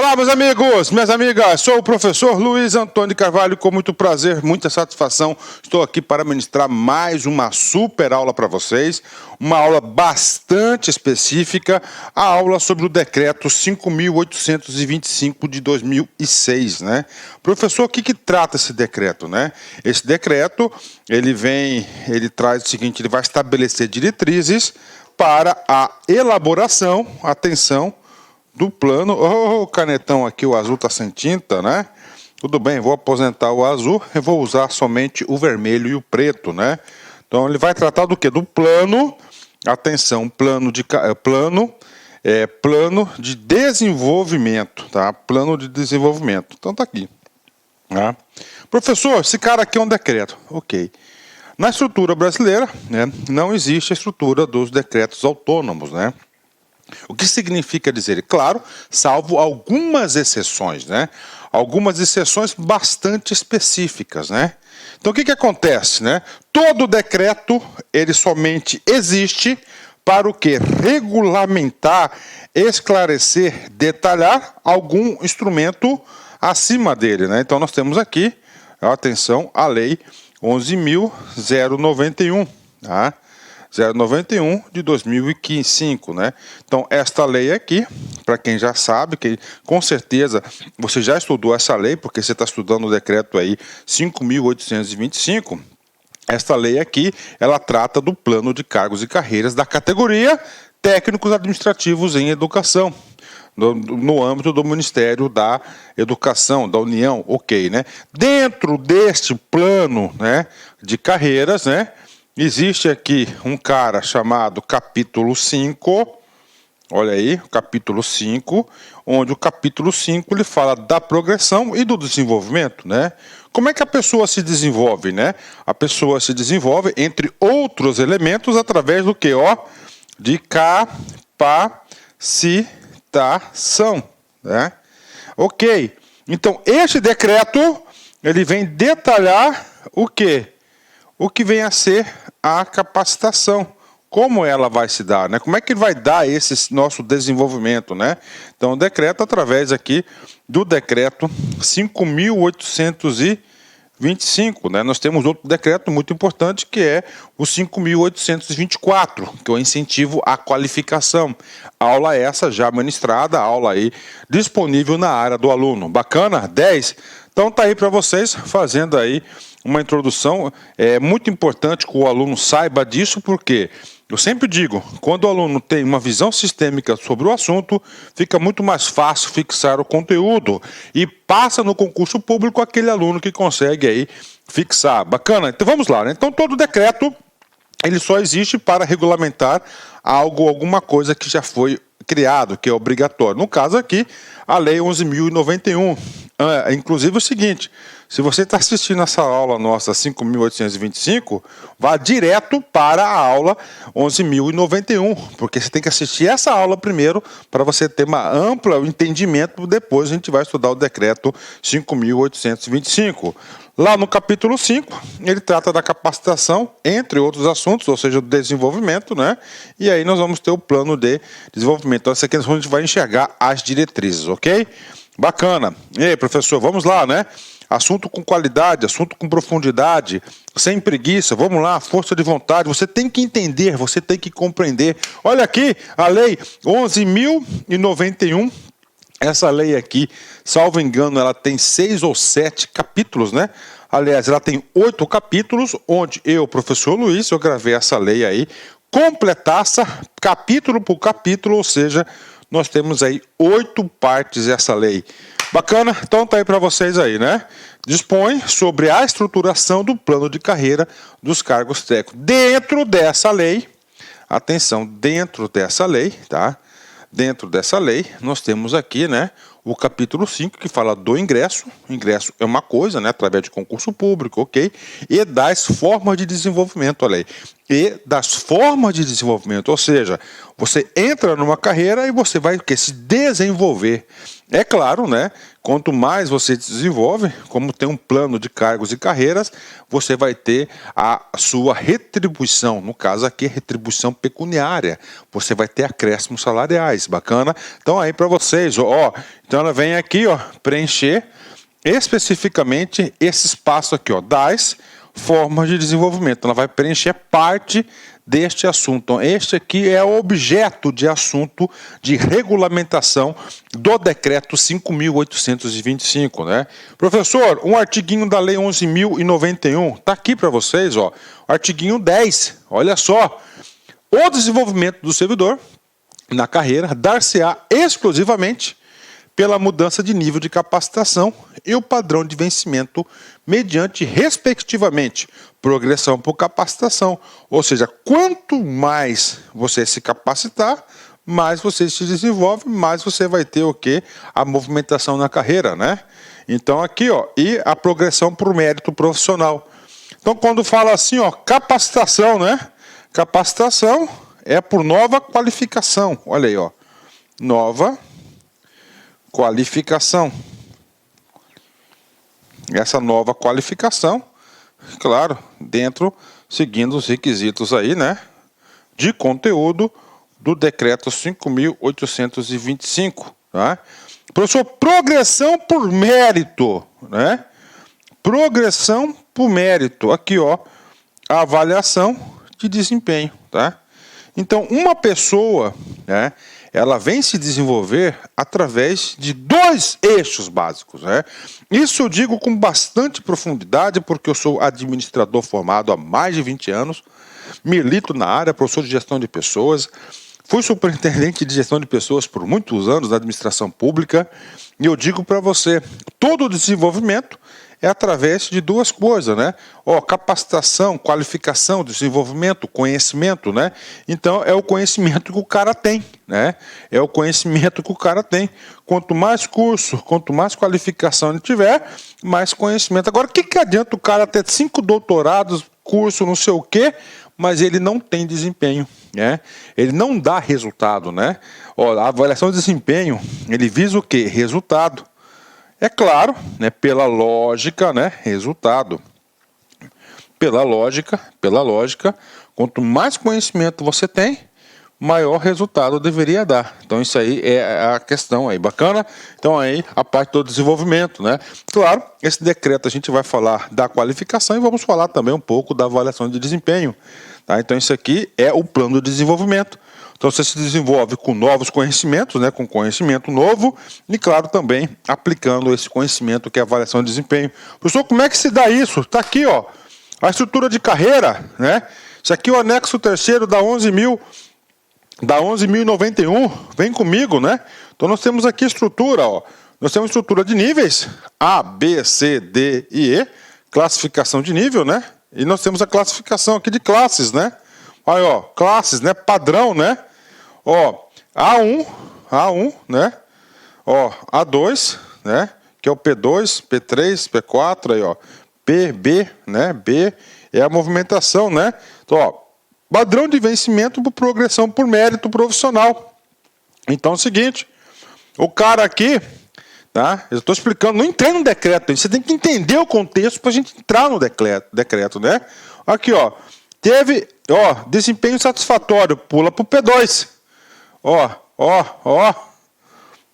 Olá, meus amigos, minhas amigas, sou o professor Luiz Antônio Carvalho, com muito prazer, muita satisfação, estou aqui para ministrar mais uma super aula para vocês, uma aula bastante específica, a aula sobre o decreto 5.825 de 2006, né? Professor, o que trata esse decreto, né? Esse decreto, ele traz o seguinte, ele vai estabelecer diretrizes para a elaboração, atenção, do plano. O canetão aqui, o azul está sem tinta, né? Tudo bem, vou aposentar o azul e vou usar somente o vermelho e o preto, né? Então ele vai tratar do que? Do plano, atenção, plano de desenvolvimento, tá? Plano de desenvolvimento. Então tá aqui, tá? Professor, esse cara aqui é um decreto. Ok. Na estrutura brasileira, né, não existe a estrutura dos decretos autônomos, né? O que significa dizer? Claro, salvo algumas exceções, né? Algumas exceções bastante específicas, né? Então, o que acontece, né? Todo decreto, ele somente existe para o quê? Regulamentar, esclarecer, detalhar algum instrumento acima dele, né? Então, nós temos aqui, atenção, a Lei 11.091, tá? 091 de 2005, né? Então, esta lei aqui, para quem já sabe, que com certeza você já estudou essa lei, porque você está estudando o decreto aí 5.825, esta lei aqui, ela trata do plano de cargos e carreiras da categoria técnicos administrativos em educação, no âmbito do Ministério da Educação, da União, ok, né? Dentro deste plano, né, de carreiras, né, existe aqui um cara chamado capítulo 5, olha aí, capítulo 5, onde o capítulo 5 ele fala da progressão e do desenvolvimento, né? Como é que a pessoa se desenvolve, né? A pessoa se desenvolve, entre outros elementos, através do que, ó? De capacitação, né? Ok, então este decreto, ele vem detalhar o quê? O que vem a ser a capacitação, como ela vai se dar, né? Como é que ele vai dar esse nosso desenvolvimento, né? Então, o decreto, através aqui do decreto 5.825, né? Nós temos outro decreto muito importante, que é o 5.824, que é o incentivo à qualificação. Aula essa já ministrada, aula aí disponível na área do aluno. Bacana? 10? Então, tá aí para vocês, fazendo aí uma introdução. É muito importante que o aluno saiba disso, porque eu sempre digo, quando o aluno tem uma visão sistêmica sobre o assunto, fica muito mais fácil fixar o conteúdo e passa no concurso público aquele aluno que consegue aí fixar. Bacana? Então vamos lá, né? Então todo decreto, ele só existe para regulamentar alguma coisa que já foi criado, que é obrigatório. No caso aqui, a Lei 11.091. Inclusive o seguinte, se você está assistindo essa aula nossa 5.825, vá direto para a aula 11.091, porque você tem que assistir essa aula primeiro para você ter uma ampla entendimento, depois a gente vai estudar o decreto 5.825. Lá no capítulo 5, ele trata da capacitação, entre outros assuntos, ou seja, do desenvolvimento, né? E aí nós vamos ter o plano de desenvolvimento. Então, essa aqui a gente vai enxergar as diretrizes, ok? Bacana. E aí, professor, vamos lá, né? Assunto com qualidade, assunto com profundidade, sem preguiça, vamos lá, força de vontade. Você tem que entender, você tem que compreender. Olha aqui, a Lei 11.091. Essa lei aqui, salvo engano, ela tem 6 ou 7 capítulos, né? Aliás, ela tem 8 capítulos, onde eu, professor Luiz, eu gravei essa lei aí, completaça capítulo por capítulo, ou seja, nós temos aí 8 partes dessa lei. Bacana? Então tá aí para vocês aí, né? Dispõe sobre a estruturação do plano de carreira dos cargos técnicos. Dentro dessa lei, atenção, dentro dessa lei, tá? Dentro dessa lei, nós temos aqui, né, o capítulo 5, que fala do ingresso. Ingresso é uma coisa, né, através de concurso público, ok? E das formas de desenvolvimento, olha aí. E das formas de desenvolvimento, ou seja, você entra numa carreira e você vai se desenvolver. É claro, né? Quanto mais você se desenvolve, como tem um plano de cargos e carreiras, você vai ter a sua retribuição. No caso aqui, retribuição pecuniária. Você vai ter acréscimos salariais. Bacana? Então aí para vocês, ó. Então ela vem aqui, ó, preencher especificamente esse espaço aqui, ó, das formas de desenvolvimento. Ela vai preencher parte deste assunto. Então, este aqui é o objeto de assunto de regulamentação do decreto 5.825, né? Professor, um artiguinho da lei 11.091, está aqui para vocês, ó. Artiguinho 10, olha só. O desenvolvimento do servidor na carreira dar-se-á exclusivamente pela mudança de nível de capacitação e o padrão de vencimento mediante, respectivamente, progressão por capacitação. Ou seja, quanto mais você se capacitar, mais você se desenvolve, mais você vai ter o quê? A movimentação na carreira, né? Então aqui, ó, e a progressão por mérito profissional. Então quando fala assim, ó, capacitação, né? Capacitação é por nova qualificação. Olha aí, ó. Nova qualificação. Essa nova qualificação, claro, seguindo os requisitos aí, né, de conteúdo do decreto 5.825, tá? Professor, progressão por mérito, né? Progressão por mérito. Aqui, ó, a avaliação de desempenho, tá? Então, uma pessoa, né, ela vem se desenvolver através de dois eixos básicos, né? Isso eu digo com bastante profundidade, porque eu sou administrador formado há mais de 20 anos, milito na área, professor de gestão de pessoas, fui superintendente de gestão de pessoas por muitos anos na administração pública, e eu digo para você, todo o desenvolvimento é através de duas coisas, né? Ó, capacitação, qualificação, desenvolvimento, conhecimento, né? Então, é o conhecimento que o cara tem, né? É o conhecimento que o cara tem. Quanto mais curso, quanto mais qualificação ele tiver, mais conhecimento. Agora, o que adianta o cara ter 5 doutorados, curso, não sei o quê, mas ele não tem desempenho, né? Ele não dá resultado, né? Ó, a avaliação de desempenho, ele visa o quê? Resultado. É claro, né, pela lógica, né, resultado. Pela lógica, quanto mais conhecimento você tem, maior resultado deveria dar. Então isso aí é a questão aí, bacana? Então aí a parte do desenvolvimento, né? Claro, esse decreto a gente vai falar da qualificação e vamos falar também um pouco da avaliação de desempenho, tá? Então isso aqui é o plano de desenvolvimento. Então você se desenvolve com novos conhecimentos, né, com conhecimento novo e, claro, também aplicando esse conhecimento que é a avaliação de desempenho. Professor, como é que se dá isso? Está aqui, ó, a estrutura de carreira, né? Isso aqui é o anexo 3º da 11.091, vem comigo, né? Então nós temos aqui estrutura, ó. Nós temos estrutura de níveis, A, B, C, D e E, classificação de nível, né? E nós temos a classificação aqui de classes, né? Olha, ó, classes, né? Padrão, né? Ó, A1, né? Ó, A2, né? Que é o P2, P3, P4, aí, ó. PB, né? B é a movimentação, né? Então, ó, padrão de vencimento por progressão por mérito profissional. Então é o seguinte, o cara aqui, tá? Eu estou explicando, não entrei no decreto, você tem que entender o contexto para a gente entrar no decreto, né? Aqui, ó, teve, ó, desempenho satisfatório, pula para o P2. Ó,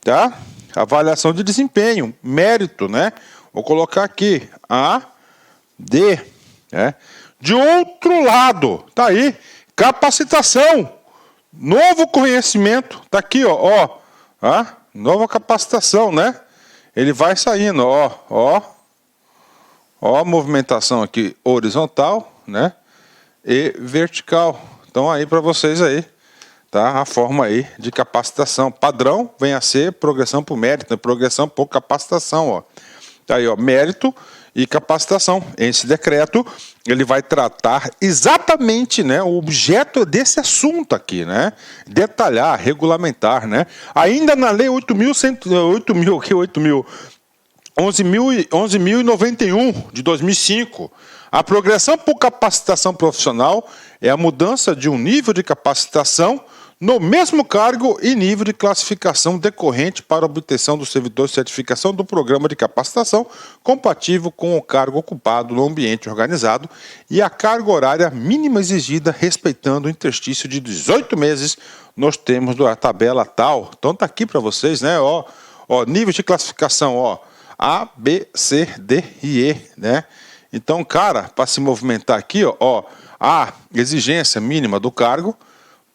tá? Avaliação de desempenho, mérito, né? Vou colocar aqui, A, D, né? De outro lado, tá aí, capacitação, novo conhecimento, tá aqui, ó, tá? Nova capacitação, né? Ele vai saindo, ó, a movimentação aqui horizontal, né? E vertical. Então aí para vocês aí, tá? A forma aí de capacitação. Padrão vem a ser progressão por mérito, né? Progressão por capacitação, ó. Tá aí, ó, mérito e capacitação. Esse decreto, ele vai tratar exatamente, né, o objeto desse assunto aqui, né? Detalhar, regulamentar, né? Ainda na lei 11.091 de 2005, a progressão por capacitação profissional é a mudança de um nível de capacitação no mesmo cargo e nível de classificação decorrente para obtenção do servidor de certificação do programa de capacitação compatível com o cargo ocupado no ambiente organizado e a carga horária mínima exigida respeitando o interstício de 18 meses nos termos da tabela tal. Então tá aqui para vocês, né? Ó, nível de classificação, ó, A, B, C, D e E, né? Então, cara, para se movimentar aqui, ó, a exigência mínima do cargo,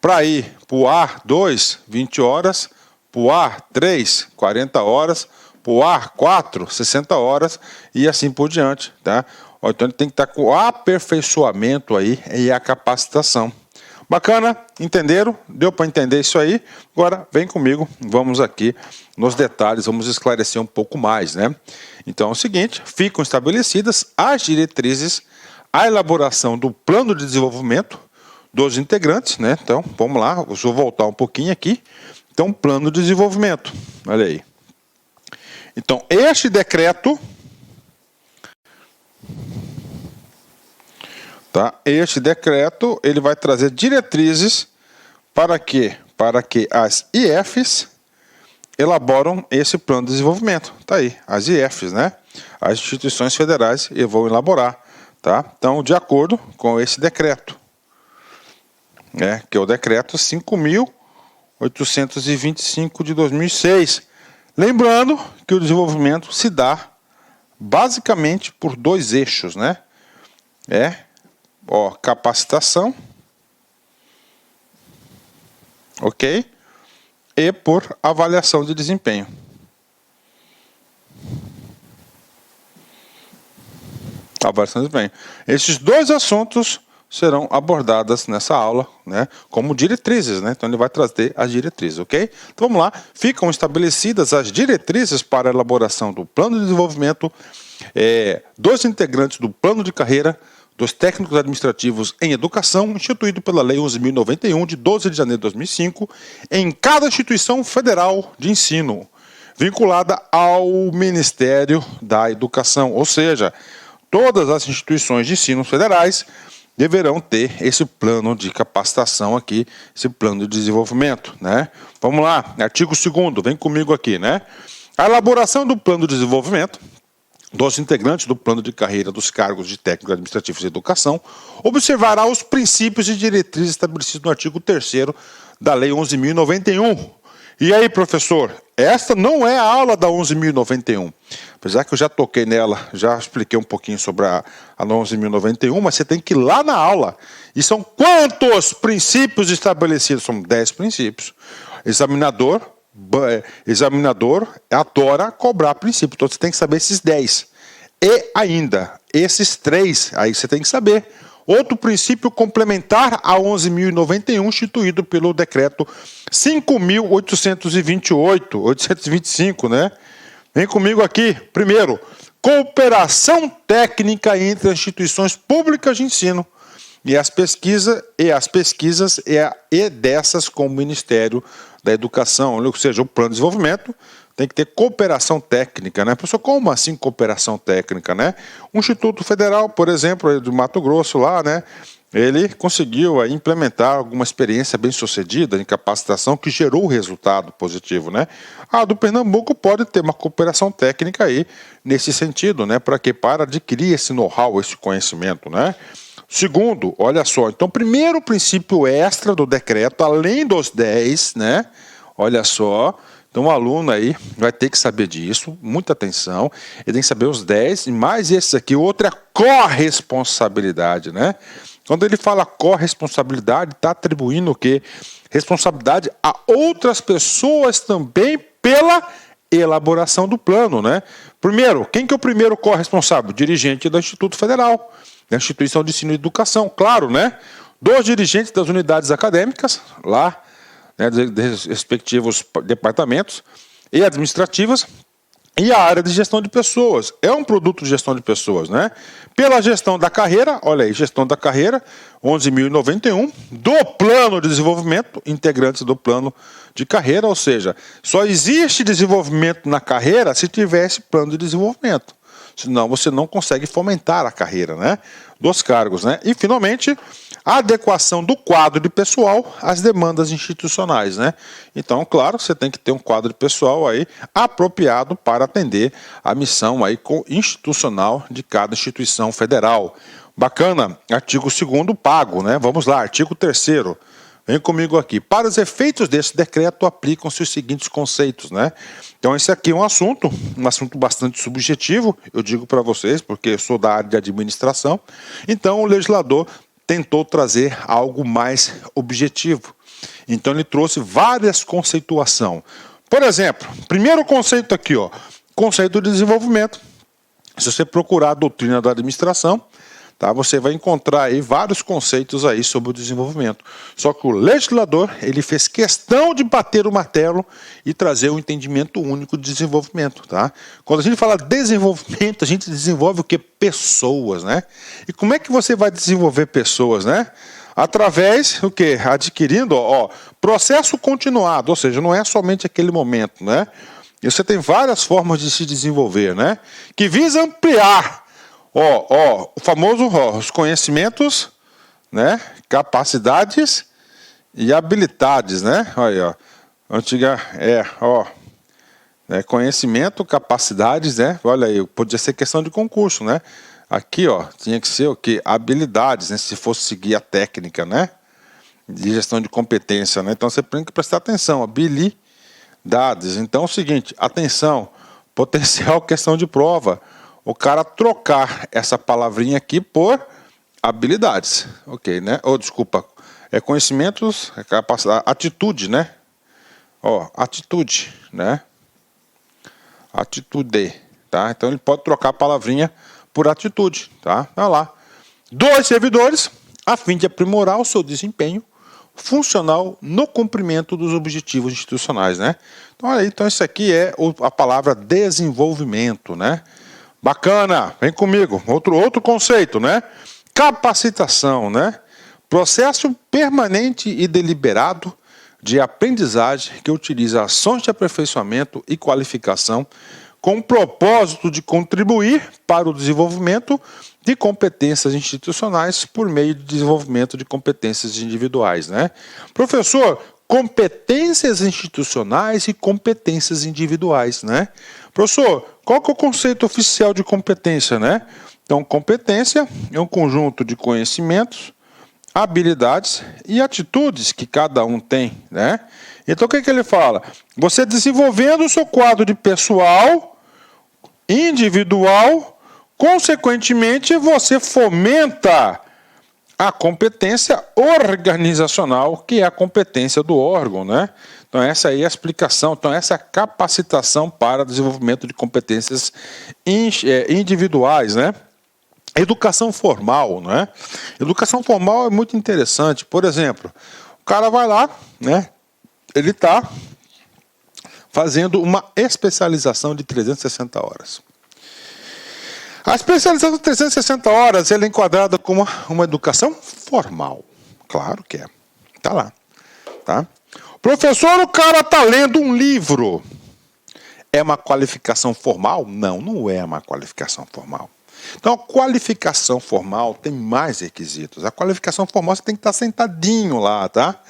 para ir para o A2, 20 horas, para o A3, 40 horas, para o A4, 60 horas e assim por diante, tá? Então ele tem que estar com o aperfeiçoamento aí e a capacitação. Bacana? Entenderam? Deu para entender isso aí? Agora vem comigo, vamos aqui nos detalhes, vamos esclarecer um pouco mais, né? Então é o seguinte, ficam estabelecidas as diretrizes, a elaboração do plano de desenvolvimento dos integrantes, né? Então, vamos lá, eu vou voltar um pouquinho aqui. Então, plano de desenvolvimento, olha aí. Então, este decreto, tá? Este decreto, ele vai trazer diretrizes para quê? Para que as IFs elaboram esse plano de desenvolvimento. Tá aí, as IFs, né? As instituições federais vão elaborar, tá? Então, de acordo com esse decreto, que é o decreto 5.825 de 2006. Lembrando que o desenvolvimento se dá basicamente por dois eixos, né? Capacitação, ok? E por avaliação de desempenho. Avaliação de desempenho. Esses dois assuntos serão abordadas nessa aula, né, como diretrizes, né? Então ele vai trazer as diretrizes, ok? Então vamos lá, ficam estabelecidas as diretrizes para a elaboração do plano de desenvolvimento dos integrantes do plano de carreira dos técnicos administrativos em educação, instituído pela Lei 11.091, de 12 de janeiro de 2005, em cada instituição federal de ensino, vinculada ao Ministério da Educação, ou seja, todas as instituições de ensino federais deverão ter esse plano de capacitação aqui, esse plano de desenvolvimento, né? Vamos lá, artigo 2º, vem comigo aqui, né? A elaboração do plano de desenvolvimento dos integrantes do plano de carreira dos cargos de técnico administrativo de educação observará os princípios e diretrizes estabelecidos no artigo 3º da Lei 11.091. E aí, professor, esta não é a aula da 11.091. Apesar que eu já toquei nela, já expliquei um pouquinho sobre a 11.091, mas você tem que ir lá na aula. E são quantos princípios estabelecidos? São 10 princípios. Examinador adora cobrar princípio, então você tem que saber esses 10. E ainda, esses 3, aí você tem que saber. Outro princípio complementar a 11.091, instituído pelo decreto 5.825, né? Vem comigo aqui. Primeiro, cooperação técnica entre as instituições públicas de ensino e as pesquisas dessas com o Ministério da Educação, ou seja, o plano de desenvolvimento tem que ter cooperação técnica, né? Professor, como assim cooperação técnica, né? O Instituto Federal, por exemplo, do Mato Grosso lá, né? Ele conseguiu implementar alguma experiência bem sucedida em capacitação que gerou resultado positivo, né? A do Pernambuco pode ter uma cooperação técnica aí nesse sentido, né? Para adquirir esse know-how, esse conhecimento, né? Segundo, olha só, então primeiro princípio extra do decreto, além dos 10, né? Olha só, então o aluno aí vai ter que saber disso, muita atenção, ele tem que saber os 10 e mais esses aqui, outra é corresponsabilidade, né? Quando ele fala corresponsabilidade, está atribuindo o quê? Responsabilidade a outras pessoas também pela elaboração do plano, né? Primeiro, quem que é o primeiro corresponsável? Dirigente do Instituto Federal, da Instituição de Ensino e Educação, claro, né? Dos dirigentes das unidades acadêmicas, lá, né, dos respectivos departamentos e administrativas, e a área de gestão de pessoas. É um produto de gestão de pessoas, né? Pela gestão da carreira, olha aí, gestão da carreira, 11.091, do plano de desenvolvimento, integrantes do plano de carreira, ou seja, só existe desenvolvimento na carreira se tiver esse plano de desenvolvimento. senão você não consegue fomentar a carreira, né, dos cargos, né? E, finalmente, a adequação do quadro de pessoal às demandas institucionais, né? Então, claro, você tem que ter um quadro de pessoal aí apropriado para atender a missão aí institucional de cada instituição federal. Bacana, artigo 2º pago, né? Vamos lá, artigo 3º. Vem comigo aqui. Para os efeitos desse decreto, aplicam-se os seguintes conceitos, né? Então, esse aqui é um assunto bastante subjetivo, eu digo para vocês, porque eu sou da área de administração. Então, o legislador tentou trazer algo mais objetivo. Então, ele trouxe várias conceituações. Por exemplo, primeiro conceito aqui, ó, conceito de desenvolvimento. Se você procurar a doutrina da administração, tá, você vai encontrar aí vários conceitos aí sobre o desenvolvimento. Só que o legislador, ele fez questão de bater o martelo e trazer um entendimento único de desenvolvimento, tá? Quando a gente fala desenvolvimento, a gente desenvolve o quê? Pessoas, né? E como é que você vai desenvolver pessoas, né? Através do quê? Adquirindo, processo continuado, ou seja, não é somente aquele momento, né? E você tem várias formas de se desenvolver, né? Que visa ampliar o famoso os conhecimentos, né? Capacidades e habilidades, né? Olha, antiga conhecimento, capacidades, né? Olha aí, podia ser questão de concurso, né? Aqui, tinha que ser o quê? Habilidades, né? Se fosse seguir a técnica, né? De gestão de competência, né? Então você tem que prestar atenção, habilidades. Então é o seguinte, atenção, potencial questão de prova. O cara trocar essa palavrinha aqui por habilidades, ok, né? Desculpa, conhecimentos, capacidade, atitude, né? Atitude, né? Atitude, tá? Então ele pode trocar a palavrinha por atitude, tá? Olha lá. 2 servidores, a fim de aprimorar o seu desempenho funcional no cumprimento dos objetivos institucionais, né? Então, olha aí, então isso aqui é a palavra desenvolvimento, né? Bacana, vem comigo. Outro conceito, né? Capacitação, né? Processo permanente e deliberado de aprendizagem que utiliza ações de aperfeiçoamento e qualificação com o propósito de contribuir para o desenvolvimento de competências institucionais por meio de desenvolvimento de competências individuais, né? Professor, competências institucionais e competências individuais, né? Professor, qual que é o conceito oficial de competência, né? Então, competência é um conjunto de conhecimentos, habilidades e atitudes que cada um tem, né? Então, o que ele fala? Você desenvolvendo o seu quadro de pessoal, individual, consequentemente, você fomenta a competência organizacional, que é a competência do órgão, né? Então, essa aí é a explicação. Então, essa é a capacitação para desenvolvimento de competências individuais, né? Educação formal, né? Educação formal é muito interessante. Por exemplo, o cara vai lá, né? Ele está fazendo uma especialização de 360 horas. A especialização de 360 horas ela é enquadrada como uma educação formal. Claro que é. Está lá. Tá? Professor, o cara está lendo um livro. É uma qualificação formal? Não, não é uma qualificação formal. Então, a qualificação formal tem mais requisitos. A qualificação formal você tem que estar sentadinho lá, tá?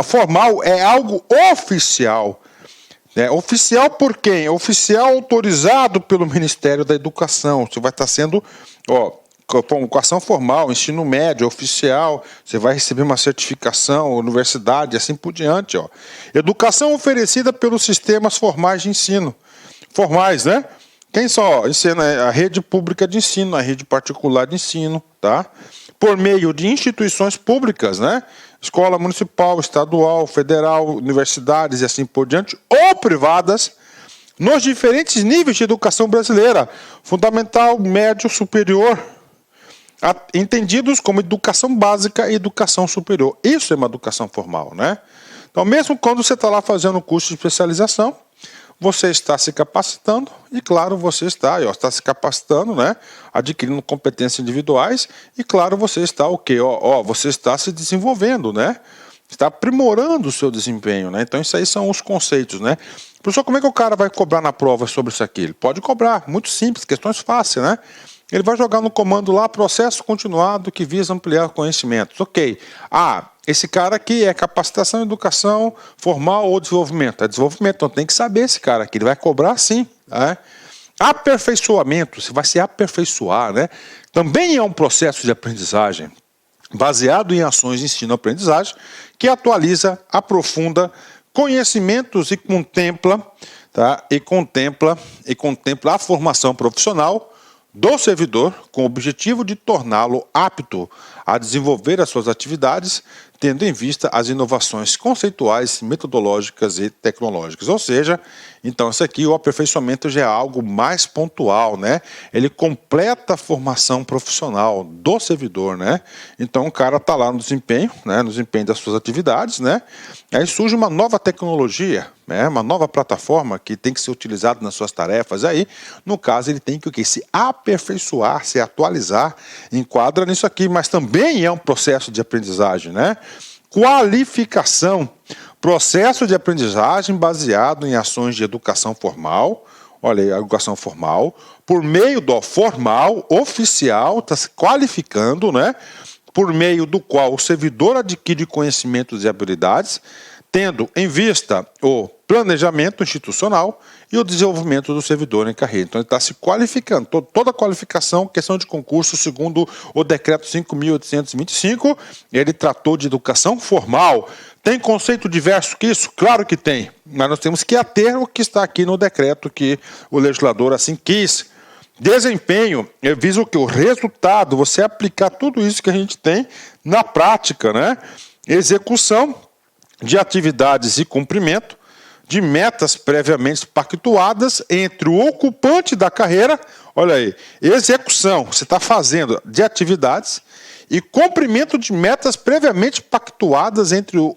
Formal é algo oficial. Oficial por quem? Oficial autorizado pelo Ministério da Educação. Você vai estar sendo, educação formal, ensino médio, oficial, você vai receber uma certificação, universidade, assim por diante. Educação oferecida pelos sistemas formais de ensino. Formais, né? Quem só ensina a rede pública de ensino, a rede particular de ensino, tá? Por meio de instituições públicas, né? Escola municipal, estadual, federal, universidades e assim por diante, ou privadas, nos diferentes níveis de educação brasileira, fundamental, médio, superior, entendidos como educação básica e educação superior. Isso é uma educação formal, né? Então, mesmo quando você está lá fazendo o curso de especialização, você está se capacitando e, claro, você está se capacitando, né? Adquirindo competências individuais e, claro, você está o quê? Você está se desenvolvendo, né? Está aprimorando o seu desempenho, né? Então, isso aí são os conceitos, né? Professor, como é que o cara vai cobrar na prova sobre isso aqui? Ele pode cobrar, muito simples, questões fáceis, né? Ele vai jogar no comando lá, processo continuado que visa ampliar conhecimentos. Ok. Esse cara aqui é capacitação, educação, formal ou desenvolvimento? É desenvolvimento, então tem que saber esse cara aqui, ele vai cobrar sim, né? Aperfeiçoamento, você vai se aperfeiçoar, né? Também é um processo de aprendizagem, baseado em ações de ensino-aprendizagem, que atualiza, aprofunda conhecimentos e contempla, tá? E contempla a formação profissional do servidor com o objetivo de torná-lo apto a desenvolver as suas atividades, tendo em vista as inovações conceituais, metodológicas e tecnológicas. Ou seja, então isso aqui, o aperfeiçoamento já é algo mais pontual, né? Ele completa a formação profissional do servidor, né? Então o cara está lá no desempenho, né? No desempenho das suas atividades, né? Aí surge uma nova tecnologia, né? Uma nova plataforma que tem que ser utilizada nas suas tarefas. Aí, no caso, ele tem que o quê? Se aperfeiçoar, se atualizar, enquadra nisso aqui, mas também é um processo de aprendizagem, né? Qualificação, processo de aprendizagem baseado em ações de educação formal, olha aí, a educação formal, por meio do formal, oficial, está se qualificando, né? Por meio do qual o servidor adquire conhecimentos e habilidades, tendo em vista o planejamento institucional e o desenvolvimento do servidor em carreira. Então, ele está se qualificando. Toda a qualificação, questão de concurso, segundo o decreto 5.825, ele tratou de educação formal. Tem conceito diverso que isso? Claro que tem, mas nós temos que ater o que está aqui no decreto que o legislador assim quis. Desempenho, visa o que? O resultado, você aplicar tudo isso que a gente tem na prática, né? Execução de atividades e cumprimento de metas previamente pactuadas entre o ocupante da carreira, olha aí, execução, você está fazendo de atividades e cumprimento de metas previamente pactuadas entre o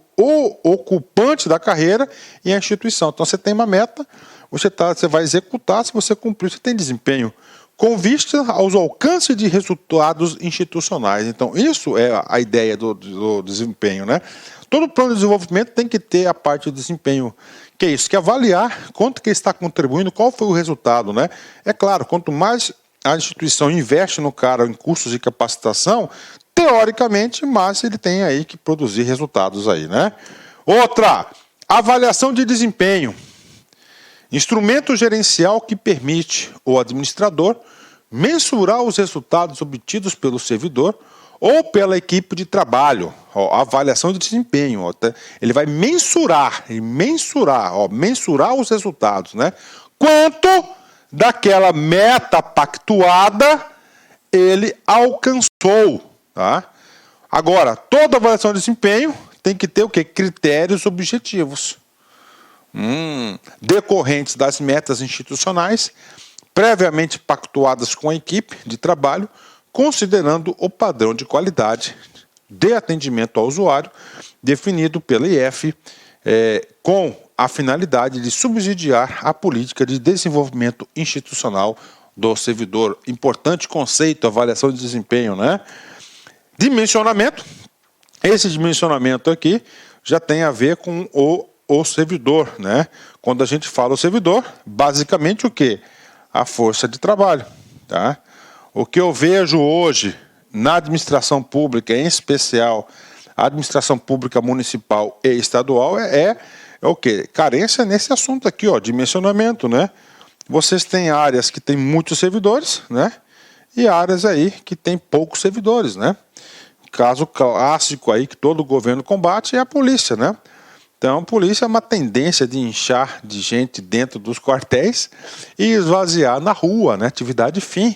ocupante da carreira e a instituição. Então você tem uma meta, você vai executar, se você cumprir, você tem desempenho, com vista aos alcances de resultados institucionais. Então isso é a ideia do desempenho, né? Todo plano de desenvolvimento tem que ter a parte de desempenho, que é isso, que é avaliar quanto que está contribuindo, qual foi o resultado, né? É claro, quanto mais a instituição investe no cara em cursos de capacitação, teoricamente, mais ele tem aí que produzir resultados aí, né? Outra, avaliação de desempenho. Instrumento gerencial que permite o administrador mensurar os resultados obtidos pelo servidor ou pela equipe de trabalho, avaliação de desempenho, ele vai mensurar os resultados, né? Quanto daquela meta pactuada ele alcançou, tá? Agora, toda avaliação de desempenho tem que ter o quê? Critérios objetivos, decorrentes das metas institucionais, previamente pactuadas com a equipe de trabalho, considerando o padrão de qualidade de atendimento ao usuário definido pela IF, com a finalidade de subsidiar a política de desenvolvimento institucional do servidor. Importante conceito, avaliação de desempenho, né? Dimensionamento. Esse dimensionamento aqui já tem a ver com o servidor, né? Quando a gente fala o servidor, basicamente o quê? A força de trabalho, tá? O que eu vejo hoje na administração pública, em especial a administração pública municipal e estadual, é o quê? Carência nesse assunto aqui, ó, dimensionamento, né? Vocês têm áreas que têm muitos servidores, né? E áreas aí que têm poucos servidores, né? O caso clássico aí que todo governo combate é a polícia, né? Então, a polícia é uma tendência de inchar de gente dentro dos quartéis e esvaziar na rua, né? Atividade fim.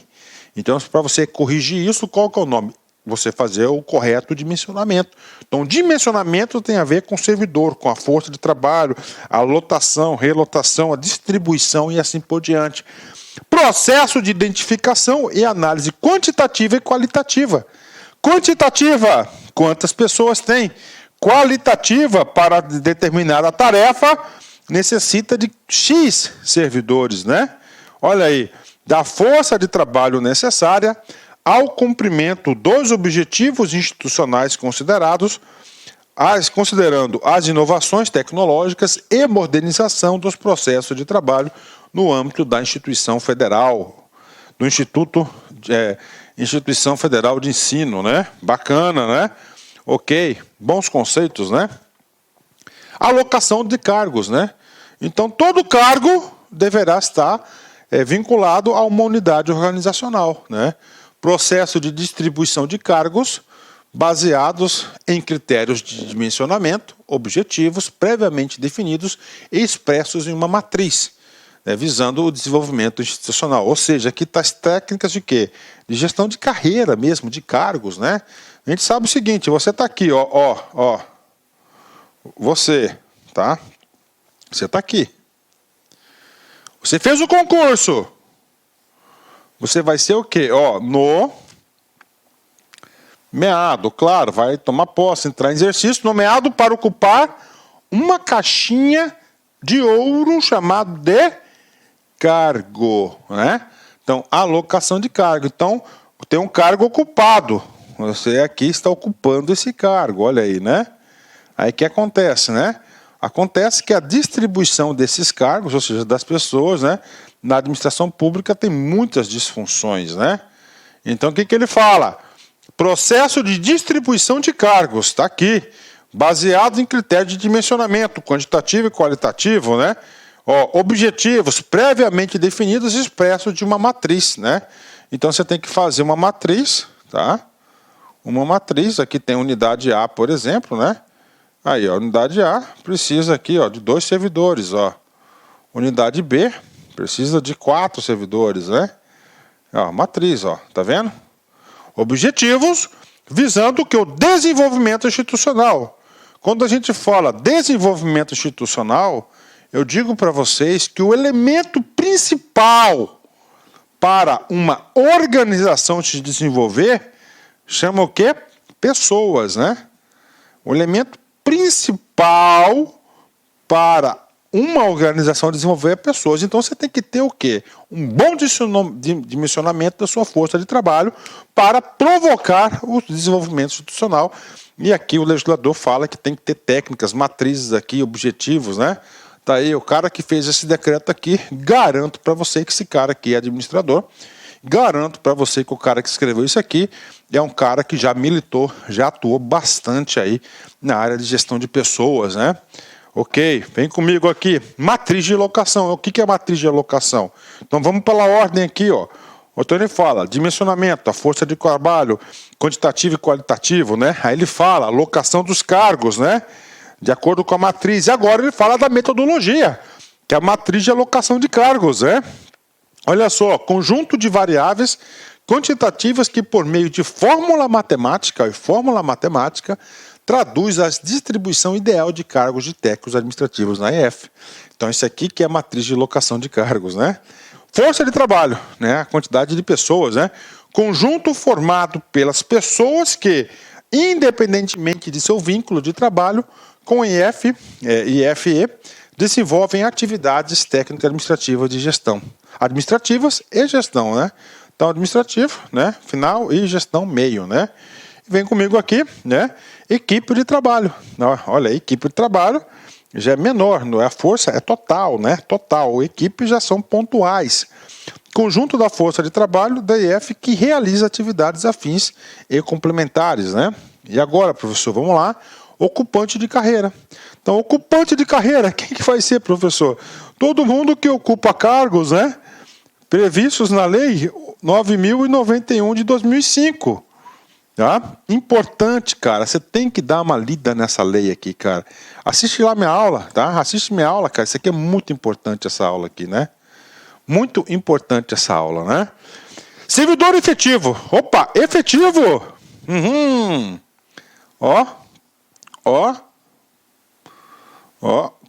Então, para você corrigir isso, qual que é o nome? Você fazer o correto dimensionamento. Então, dimensionamento tem a ver com o servidor, com a força de trabalho, a lotação, relotação, a distribuição e assim por diante. Processo de identificação e análise quantitativa e qualitativa. Quantitativa, quantas pessoas tem? Qualitativa, para determinada tarefa, necessita de X servidores, né? Olha aí, da força de trabalho necessária ao cumprimento dos objetivos institucionais considerados, considerando as inovações tecnológicas e modernização dos processos de trabalho no âmbito da instituição federal, do Instituição Federal de Ensino, né? Bacana, né? Ok, bons conceitos, né? Alocação de cargos, né? Então, todo cargo deverá estar vinculado a uma unidade organizacional, né? Processo de distribuição de cargos baseados em critérios de dimensionamento, objetivos previamente definidos e expressos em uma matriz, né, visando o desenvolvimento institucional. Ou seja, aqui está as técnicas de quê? De gestão de carreira mesmo, de cargos, né? A gente sabe o seguinte, você está aqui, ó, você, tá? Você está aqui. Você fez o concurso. Você vai ser o quê? Ó, nomeado, claro, vai tomar posse, entrar em exercício, nomeado para ocupar uma caixinha de ouro chamado de cargo, né? Então, alocação de cargo. Então, tem um cargo ocupado. Você aqui está ocupando esse cargo, olha aí, né? Aí o que acontece, né? Acontece que a distribuição desses cargos, ou seja, das pessoas, né, na administração pública tem muitas disfunções, né? Então, o que ele fala? Processo de distribuição de cargos, está aqui, baseado em critérios de dimensionamento, quantitativo e qualitativo, né? Ó, objetivos previamente definidos e expressos de uma matriz, né? Então, você tem que fazer uma matriz, tá? Uma matriz, aqui tem unidade A, por exemplo, né? Aí, ó, unidade A precisa aqui, ó, de 2 servidores, ó. Unidade B precisa de 4 servidores, né? Ó, matriz, ó, tá vendo? Objetivos visando que o desenvolvimento institucional. Quando a gente fala desenvolvimento institucional, eu digo para vocês que o elemento principal para uma organização se desenvolver chama o quê? Pessoas, né? O elemento principal para uma organização desenvolver pessoas. Então, você tem que ter o quê? Um bom dimensionamento da sua força de trabalho para provocar o desenvolvimento institucional. E aqui o legislador fala que tem que ter técnicas, matrizes aqui, objetivos, né? Tá aí o cara que fez esse decreto aqui, garanto para você que esse cara aqui é administrador, garanto para você que o cara que escreveu isso aqui é um cara que já militou, já atuou bastante aí na área de gestão de pessoas, né? Ok, vem comigo aqui. Matriz de alocação. O que é matriz de alocação? Então vamos pela ordem aqui, ó. O Tony fala dimensionamento, a força de trabalho, quantitativo e qualitativo, né? Aí ele fala alocação dos cargos, né? De acordo com a matriz. E agora ele fala da metodologia, que é a matriz de alocação de cargos, né? Olha só, conjunto de variáveis quantitativas que por meio de fórmula matemática traduz a distribuição ideal de cargos de técnicos administrativos na EF. Então, isso aqui que é a matriz de locação de cargos, né? Força de trabalho, né? A quantidade de pessoas, né? Conjunto formado pelas pessoas que, independentemente de seu vínculo de trabalho com IFE, desenvolvem atividades técnico-administrativas de gestão. Administrativas e gestão, né? Então, administrativo, né? Final e gestão meio, né? Vem comigo aqui, né? Equipe de trabalho. Olha, equipe de trabalho já é menor, não é? A força é total, né? Total. Equipes já são pontuais. Conjunto da força de trabalho da IF que realiza atividades afins e complementares, né? E agora, professor, vamos lá. Ocupante de carreira. Então, ocupante de carreira, quem que vai ser, professor? Todo mundo que ocupa cargos, né? Previstos na lei 9.091 de 2005. Tá? Importante, cara, você tem que dar uma lida nessa lei aqui, cara. Assiste lá minha aula, tá? Assiste minha aula, cara. Isso aqui é muito importante, essa aula aqui, né? Muito importante essa aula, né? Servidor efetivo. Opa, efetivo. Ó.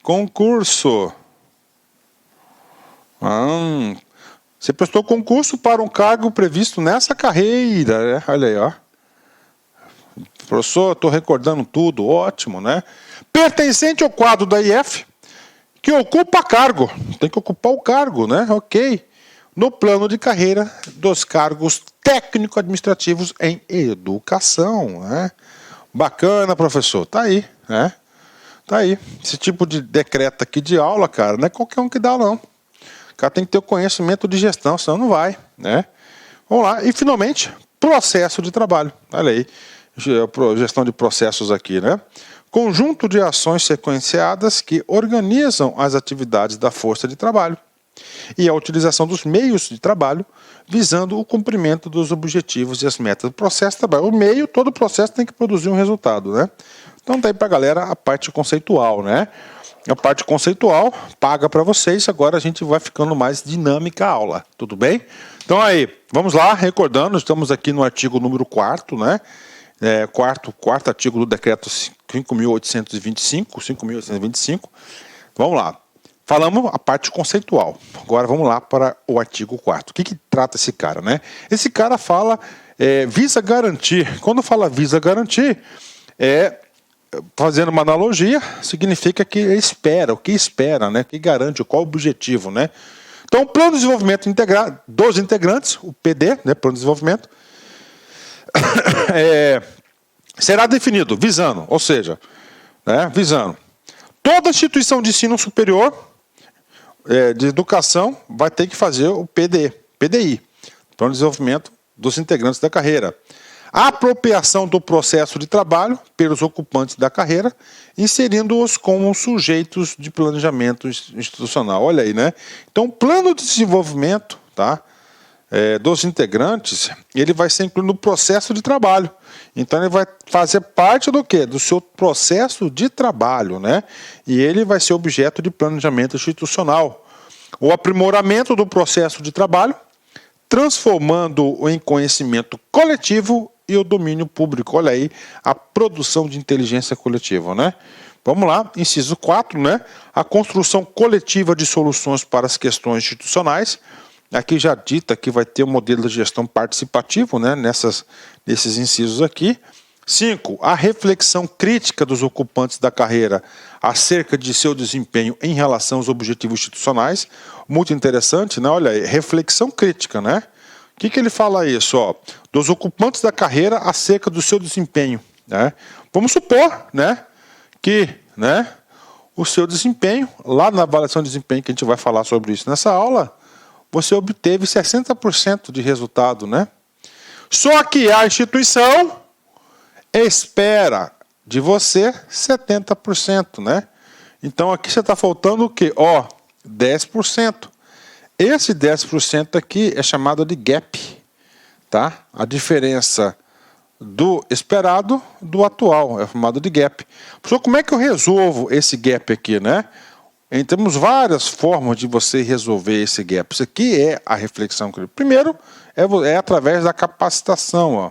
Concurso. Você prestou concurso para um cargo previsto nessa carreira, né? Olha aí, ó. Professor, estou recordando tudo, ótimo, né? Pertencente ao quadro da IF, que ocupa cargo, tem que ocupar o cargo, né? Ok. No plano de carreira dos cargos técnico-administrativos em educação, né? Bacana, professor, tá aí, né? Tá aí. Esse tipo de decreto aqui de aula, cara, não é qualquer um que dá, não. O cara tem que ter o conhecimento de gestão, senão não vai, né? Vamos lá. E, finalmente, processo de trabalho. Olha aí. Gestão de processos aqui, né? Conjunto de ações sequenciadas que organizam as atividades da força de trabalho e a utilização dos meios de trabalho visando o cumprimento dos objetivos e as metas do processo de trabalho. O meio, todo o processo tem que produzir um resultado, né? Então tá aí pra galera a parte conceitual, né? A parte conceitual paga para vocês, agora a gente vai ficando mais dinâmica a aula, tudo bem? Então aí, vamos lá, recordando, estamos aqui no artigo número 4º, né? Quarto artigo do decreto 5.825. Vamos lá. Falamos a parte conceitual. Agora vamos lá para o artigo 4º. O que trata esse cara, né? Esse cara fala visa garantir. Quando fala visa garantir, fazendo uma analogia, significa que espera, o que espera, né? Que garante, qual o objetivo, né? Então, o plano de desenvolvimento integrado dos integrantes, o PD, né? Plano de desenvolvimento, será definido visando, ou seja, né? Visando toda instituição de ensino superior de educação vai ter que fazer o PDI, Plano de Desenvolvimento dos Integrantes da Carreira. A apropriação do processo de trabalho pelos ocupantes da carreira, inserindo-os como sujeitos de planejamento institucional. Olha aí, né? Então, o plano de desenvolvimento, tá? Dos integrantes, ele vai ser incluído no processo de trabalho. Então, ele vai fazer parte do quê? Do seu processo de trabalho, né? E ele vai ser objeto de planejamento institucional. O aprimoramento do processo de trabalho, transformando-o em conhecimento coletivo e o domínio público. Olha aí, a produção de inteligência coletiva, né? Vamos lá, inciso 4, né? A construção coletiva de soluções para as questões institucionais. Aqui já dita que vai ter um modelo de gestão participativo, né? Nesses incisos aqui. 5. A reflexão crítica dos ocupantes da carreira acerca de seu desempenho em relação aos objetivos institucionais. Muito interessante, né? Olha aí, reflexão crítica, né? O que ele fala isso? Ó, dos ocupantes da carreira acerca do seu desempenho, né? Vamos supor, né, que, né, o seu desempenho, lá na avaliação de desempenho, que a gente vai falar sobre isso nessa aula, você obteve 60% de resultado, né? Só que a instituição espera de você 70%, né? Então aqui você está faltando o quê? Ó, 10%. Esse 10% aqui é chamado de gap, tá? A diferença do esperado do atual é chamado de gap. Professor, como é que eu resolvo esse gap aqui, né? Temos várias formas de você resolver esse gap. Isso aqui é a reflexão. Primeiro, é através da capacitação, ó.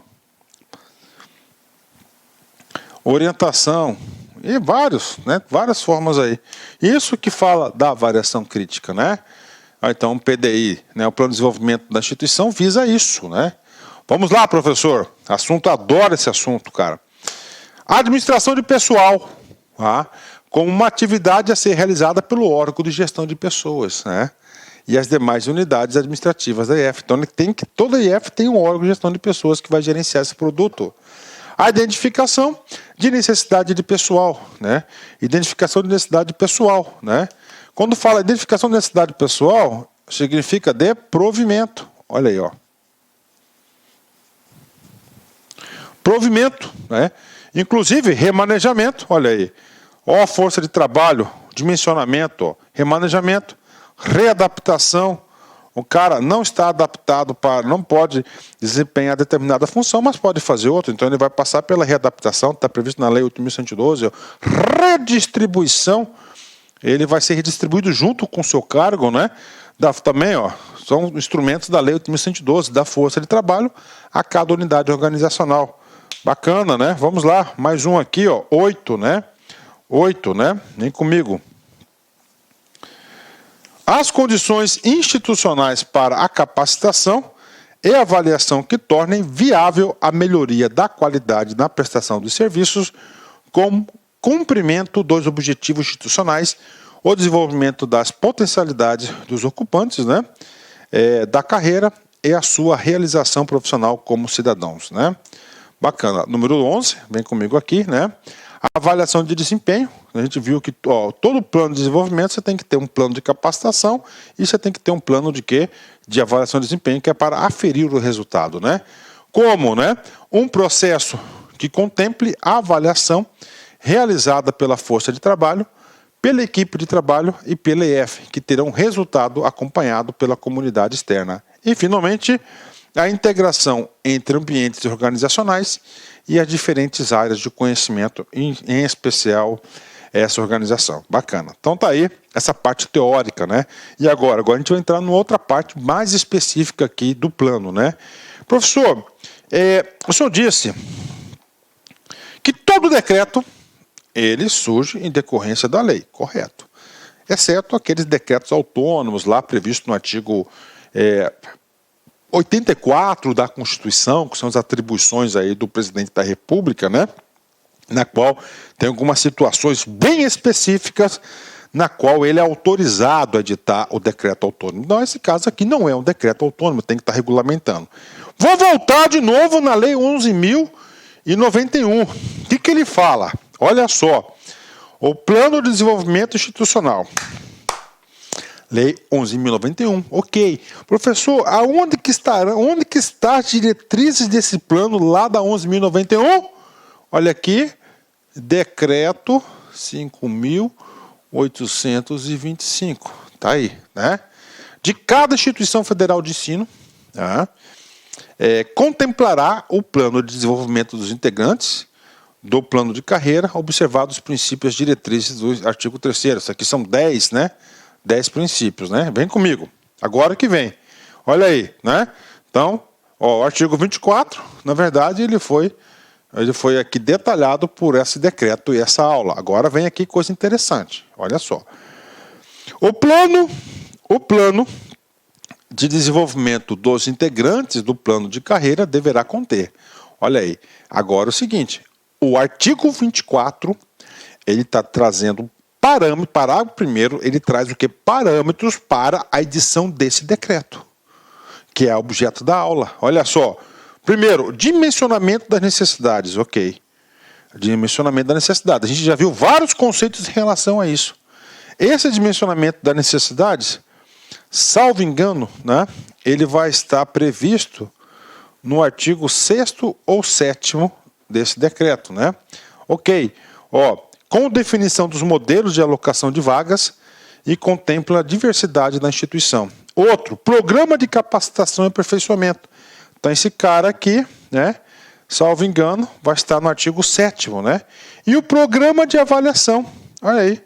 Orientação, e várias formas aí. Isso que fala da avaliação crítica, né? Então, o PDI, né, o Plano de Desenvolvimento da instituição, visa isso, né? Vamos lá, professor. Adoro esse assunto, cara. Administração de pessoal, tá? Como uma atividade a ser realizada pelo órgão de gestão de pessoas, né? E as demais unidades administrativas da IF. Então, toda IF tem um órgão de gestão de pessoas que vai gerenciar esse produto. A identificação de necessidade de pessoal, né? Identificação de necessidade pessoal, né? Quando fala identificação de necessidade pessoal, significa de provimento. Olha aí, ó. Provimento, né? Inclusive remanejamento, olha aí. Ó, força de trabalho, dimensionamento, ó, remanejamento, readaptação. O cara não está adaptado não pode desempenhar determinada função, mas pode fazer outra. Então ele vai passar pela readaptação, está previsto na Lei 8.112, ó, redistribuição. Ele vai ser redistribuído junto com o seu cargo, né? Também, ó, são instrumentos da Lei 8.112, da força de trabalho a cada unidade organizacional. Bacana, né? Vamos lá, mais um aqui, ó, 8, né? 8, né? Vem comigo. As condições institucionais para a capacitação e avaliação que tornem viável a melhoria da qualidade na prestação dos serviços, com cumprimento dos objetivos institucionais, o desenvolvimento das potencialidades dos ocupantes, né, da carreira e a sua realização profissional como cidadãos, né? Bacana. Número 11, vem comigo aqui, né? A avaliação de desempenho, a gente viu que todo plano de desenvolvimento você tem que ter um plano de capacitação e você tem que ter um plano de quê? De avaliação de desempenho, que é para aferir o resultado, né? Como, né? Um processo que contemple a avaliação realizada pela força de trabalho, pela equipe de trabalho e pela EF, que terão resultado acompanhado pela comunidade externa. E, finalmente, a integração entre ambientes organizacionais e as diferentes áreas de conhecimento, em especial essa organização. Bacana. Então tá aí essa parte teórica, né? E agora a gente vai entrar numa outra parte mais específica aqui do plano, né? Professor, o senhor disse que todo decreto ele surge em decorrência da lei, correto? Exceto aqueles decretos autônomos lá previstos no artigo 84 da Constituição, que são as atribuições aí do presidente da República, né? Na qual tem algumas situações bem específicas na qual ele é autorizado a editar o decreto autônomo. Então, esse caso aqui não é um decreto autônomo, tem que estar regulamentando. Vou voltar de novo na Lei 11.091. O que ele fala? Olha só, o Plano de Desenvolvimento Institucional. Lei 11.091, ok. Professor, onde que está as diretrizes desse plano lá da 11.091? Olha aqui, decreto 5.825, tá aí, né? De cada instituição federal de ensino, contemplará o plano de desenvolvimento dos integrantes do plano de carreira, observados os princípios e diretrizes do artigo 3º. Isso aqui são 10, né? 10 princípios, né? Vem comigo. Agora que vem. Olha aí, né? Então, o artigo 24, na verdade, ele foi aqui detalhado por esse decreto e essa aula. Agora vem aqui coisa interessante. Olha só. O plano de desenvolvimento dos integrantes do plano de carreira deverá conter. Olha aí. Agora o seguinte, o artigo 24, ele está trazendo parágrafo primeiro, ele traz o que? Parâmetros para a edição desse decreto, que é objeto da aula. Olha só. Primeiro, dimensionamento das necessidades, ok. Dimensionamento da necessidade. A gente já viu vários conceitos em relação a isso. Esse dimensionamento das necessidades, salvo engano, né, ele vai estar previsto no artigo 6º ou 7º desse decreto, né? Ok. Com definição dos modelos de alocação de vagas e contempla a diversidade da instituição. Outro, programa de capacitação e aperfeiçoamento. Então, esse cara aqui, né, salvo engano, vai estar no artigo 7º, né? E o programa de avaliação, olha aí,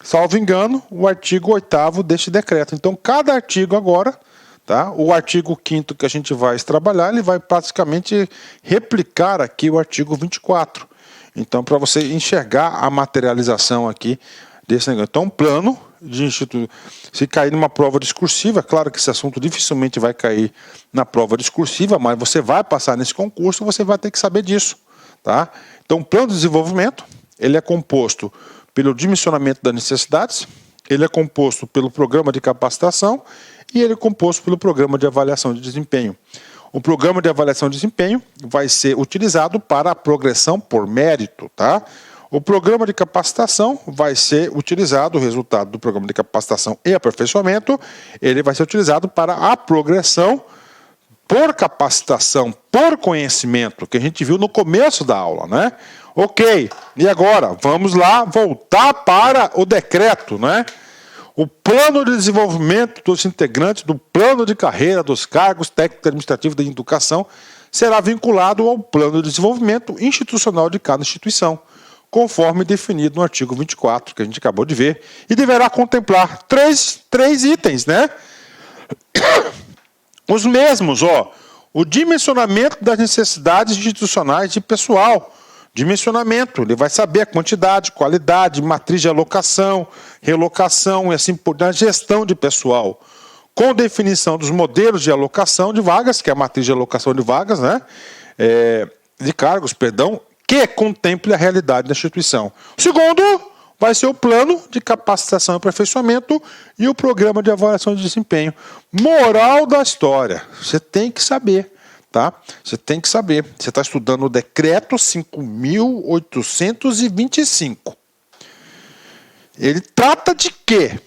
salvo engano, o artigo 8º deste decreto. Então, cada artigo agora, tá? O artigo 5º que a gente vai trabalhar, ele vai praticamente replicar aqui o artigo 24. Então, para você enxergar a materialização aqui desse negócio. Então, plano de instituto, se cair numa prova discursiva, claro que esse assunto dificilmente vai cair na prova discursiva, mas você vai passar nesse concurso, você vai ter que saber disso, tá? Então, o plano de desenvolvimento, ele é composto pelo dimensionamento das necessidades, ele é composto pelo programa de capacitação e ele é composto pelo programa de avaliação de desempenho. O programa de avaliação de desempenho vai ser utilizado para a progressão por mérito, tá? O programa de capacitação vai ser utilizado, o resultado do programa de capacitação e aperfeiçoamento, ele vai ser utilizado para a progressão por capacitação, por conhecimento, que a gente viu no começo da aula, né? Ok, e agora, vamos lá, voltar para o decreto, né? O plano de desenvolvimento dos integrantes do plano de carreira dos cargos técnicos administrativos da educação será vinculado ao plano de desenvolvimento institucional de cada instituição, conforme definido no artigo 24, que a gente acabou de ver, e deverá contemplar três itens, né? Os mesmos, o dimensionamento das necessidades institucionais de pessoal. Dimensionamento, ele vai saber a quantidade, qualidade, matriz de alocação, relocação e assim por diante, gestão de pessoal. Com definição dos modelos de alocação de vagas, que é a matriz de alocação de vagas, né? De cargos, perdão, que contemple a realidade da instituição. O segundo vai ser o plano de capacitação e aperfeiçoamento e o programa de avaliação de desempenho. Moral da história, você tem que saber. tá? Você tem que saber. Você está estudando o decreto 5.825. Ele trata de quê?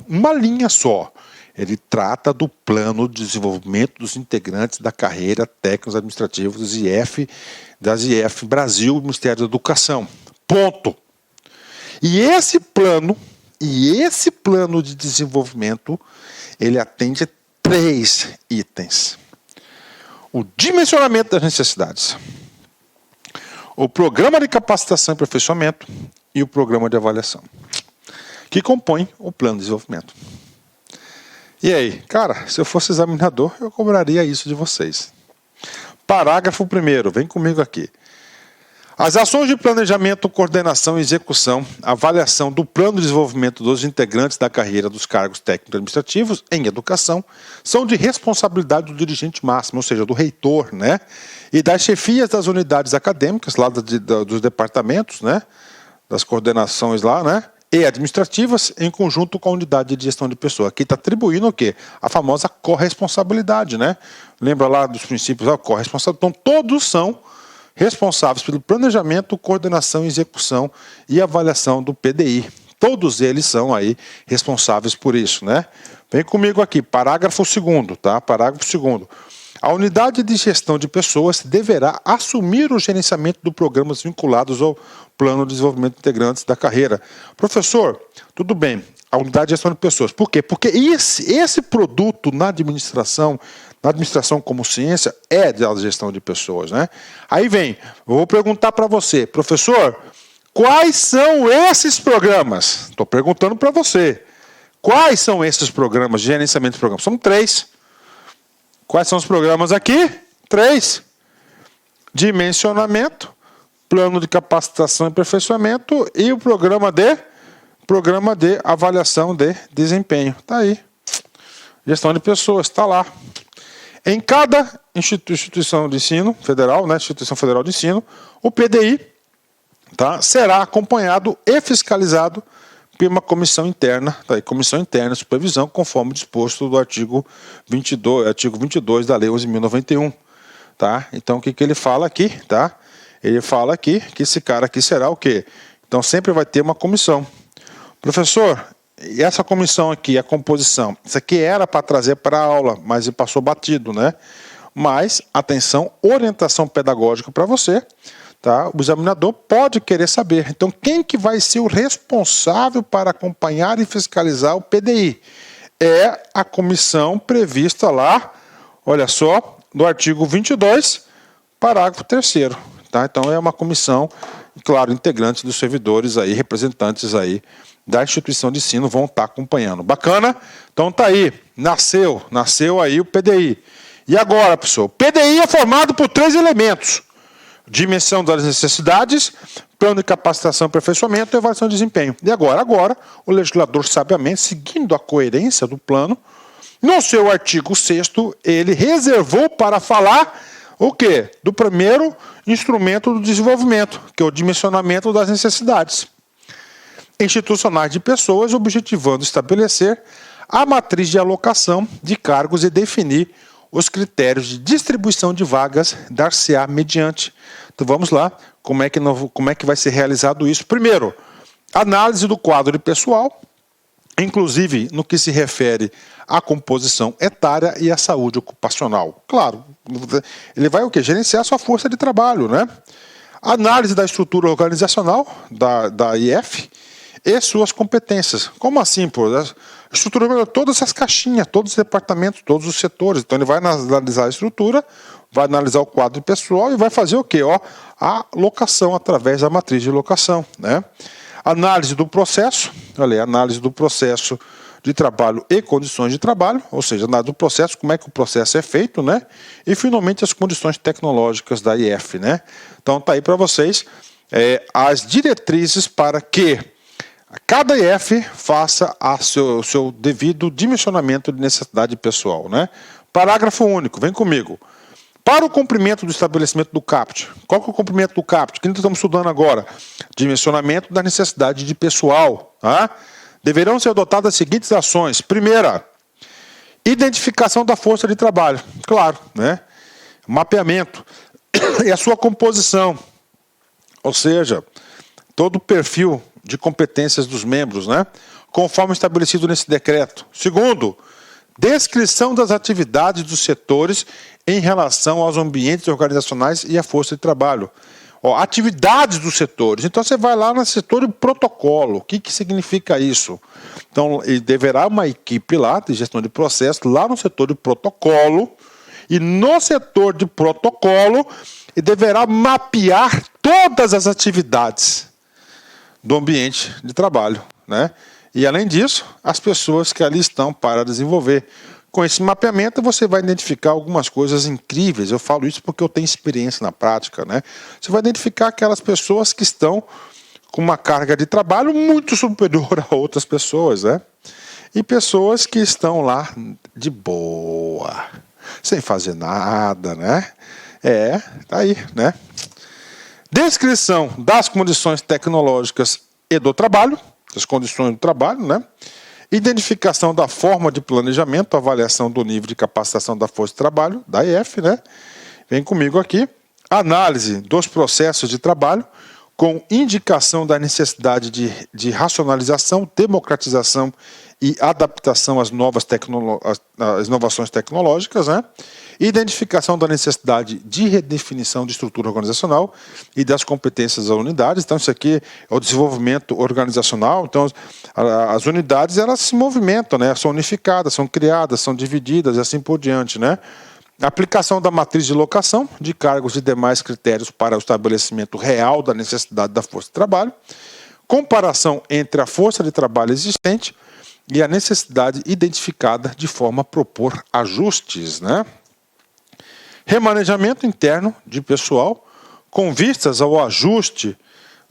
Uma linha só. Ele trata do plano de desenvolvimento dos integrantes da carreira técnicos administrativos das IF Brasil e Ministério da Educação. Ponto. E esse plano de desenvolvimento, ele atende a 3 itens. O dimensionamento das necessidades, o programa de capacitação e aperfeiçoamento e o programa de avaliação, que compõem o plano de desenvolvimento. E aí, cara, se eu fosse examinador, eu cobraria isso de vocês. Parágrafo 1º, vem comigo aqui. As ações de planejamento, coordenação e execução, avaliação do plano de desenvolvimento dos integrantes da carreira dos cargos técnico-administrativos em educação são de responsabilidade do dirigente máximo, ou seja, do reitor, né? E das chefias das unidades acadêmicas, lá dos departamentos, né? Das coordenações lá, né? E administrativas, em conjunto com a unidade de gestão de pessoa. Aqui está atribuindo o quê? A famosa corresponsabilidade, né? Lembra lá dos princípios da corresponsabilidade? Então, todos são responsáveis pelo planejamento, coordenação, execução e avaliação do PDI. Todos eles são aí responsáveis por isso, né? Vem comigo aqui, parágrafo 2º, tá? Parágrafo 2º. A unidade de gestão de pessoas deverá assumir o gerenciamento dos programas vinculados ao plano de desenvolvimento de integrantes da carreira. Professor, tudo bem, a unidade de gestão de pessoas. Por quê? Porque esse produto na administração como ciência, é da gestão de pessoas, né? Aí vem, eu vou perguntar para você, professor, quais são esses programas? Estou perguntando para você. Quais são esses programas de gerenciamento de programas? São 3. Quais são os programas aqui? 3. Dimensionamento, plano de capacitação e aperfeiçoamento e o programa de avaliação de desempenho. Está aí. Gestão de pessoas, está lá. Em cada instituição de ensino federal, né, Instituição Federal de Ensino, o PDI, tá, será acompanhado e fiscalizado por uma comissão interna, tá, comissão interna de supervisão, conforme disposto do artigo 22 da Lei 11.091. Tá? Então, o que ele fala aqui? Tá? Ele fala aqui que esse cara aqui será o quê? Então, sempre vai ter uma comissão. Professor, e essa comissão aqui, a composição, isso aqui era para trazer para a aula, mas passou batido, né? Mas, atenção, orientação pedagógica para você, tá? O examinador pode querer saber. Então, quem que vai ser o responsável para acompanhar e fiscalizar o PDI? É a comissão prevista lá, olha só, no artigo 22, parágrafo 3º, tá? Então, é uma comissão, claro, integrantes dos servidores aí, representantes aí, da instituição de ensino vão estar acompanhando. Bacana? Então tá aí, nasceu aí o PDI. E agora, pessoal, o PDI é formado por 3 elementos: dimensão das necessidades, plano de capacitação e aperfeiçoamento e avaliação de desempenho. E agora, o legislador, sabiamente, seguindo a coerência do plano, no seu artigo 6º, ele reservou para falar o quê? Do primeiro instrumento do desenvolvimento, que é o dimensionamento das necessidades institucionais de pessoas, objetivando estabelecer a matriz de alocação de cargos e definir os critérios de distribuição de vagas dar-se-á mediante. Então vamos lá, como é que vai ser realizado isso? Primeiro, análise do quadro de pessoal, inclusive no que se refere à composição etária e à saúde ocupacional. Claro, ele vai o quê? Gerenciar sua força de trabalho, né? Análise da estrutura organizacional da IF, e suas competências. Como assim, pô? Estrutura todas as caixinhas, todos os departamentos, todos os setores. Então ele vai analisar a estrutura, vai analisar o quadro pessoal e vai fazer o quê? A locação através da matriz de locação, né? Análise do processo, olha aí, análise do processo de trabalho e condições de trabalho, ou seja, análise do processo, como é que o processo é feito, né? E finalmente as condições tecnológicas da IF, né? Então tá aí para vocês as diretrizes para que cada IF faça o seu devido dimensionamento de necessidade pessoal, né? Parágrafo único, vem comigo. Para o cumprimento do estabelecimento do CAPT, qual que é o cumprimento do CAPT? Que nós estamos estudando agora? Dimensionamento da necessidade de pessoal. Tá? Deverão ser adotadas as seguintes ações. Primeira, identificação da força de trabalho. Claro, né? mapeamento e a sua composição, ou seja, todo o perfil de competências dos membros, né, conforme estabelecido nesse decreto. Segundo, descrição das atividades dos setores em relação aos ambientes organizacionais e à força de trabalho. Atividades dos setores. Então você vai lá no setor de protocolo. O que significa isso? Então, deverá uma equipe lá de gestão de processo, lá no setor de protocolo, e no setor de protocolo, e deverá mapear todas as atividades do ambiente de trabalho, né? E além disso, as pessoas que ali estão para desenvolver. Com esse mapeamento você vai identificar algumas coisas incríveis. Eu falo isso porque eu tenho experiência na prática, né? Você vai identificar aquelas pessoas que estão com uma carga de trabalho muito superior a outras pessoas, né? E pessoas que estão lá de boa, sem fazer nada, né? Tá aí, né? Descrição das condições tecnológicas e do trabalho, das condições do trabalho, né? Identificação da forma de planejamento, avaliação do nível de capacitação da força de trabalho, da IF, né? Vem comigo aqui. Análise dos processos de trabalho, com indicação da necessidade de racionalização, democratização e adaptação às novas às inovações tecnológicas, né? Identificação da necessidade de redefinição de estrutura organizacional e das competências das unidades. Então, isso aqui é o desenvolvimento organizacional. Então, as unidades, elas se movimentam, né? São unificadas, são criadas, são divididas e assim por diante, né? Aplicação da matriz de locação de cargos e demais critérios para o estabelecimento real da necessidade da força de trabalho. Comparação entre a força de trabalho existente e a necessidade identificada de forma a propor ajustes, né? Remanejamento interno de pessoal com vistas ao ajuste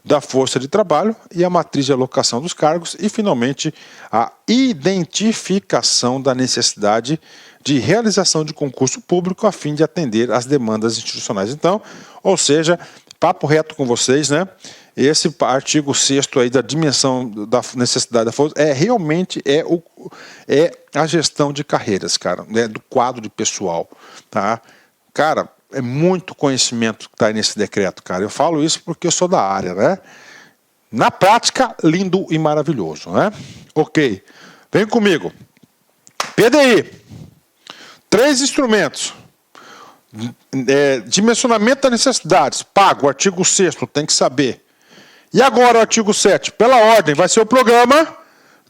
da força de trabalho e a matriz de alocação dos cargos e, finalmente, a identificação da necessidade de realização de concurso público a fim de atender às demandas institucionais. Então, ou seja, papo reto com vocês, né? Esse artigo 6º aí da dimensão da necessidade da força realmente a gestão de carreiras, cara, né? Do quadro de pessoal, tá? Cara, é muito conhecimento que está aí nesse decreto, cara. Eu falo isso porque eu sou da área, né? Na prática, lindo e maravilhoso, né? Ok, vem comigo. PDI, 3 instrumentos. Dimensionamento das necessidades, pago, artigo 6º, tem que saber. E agora o artigo 7º, pela ordem, vai ser o programa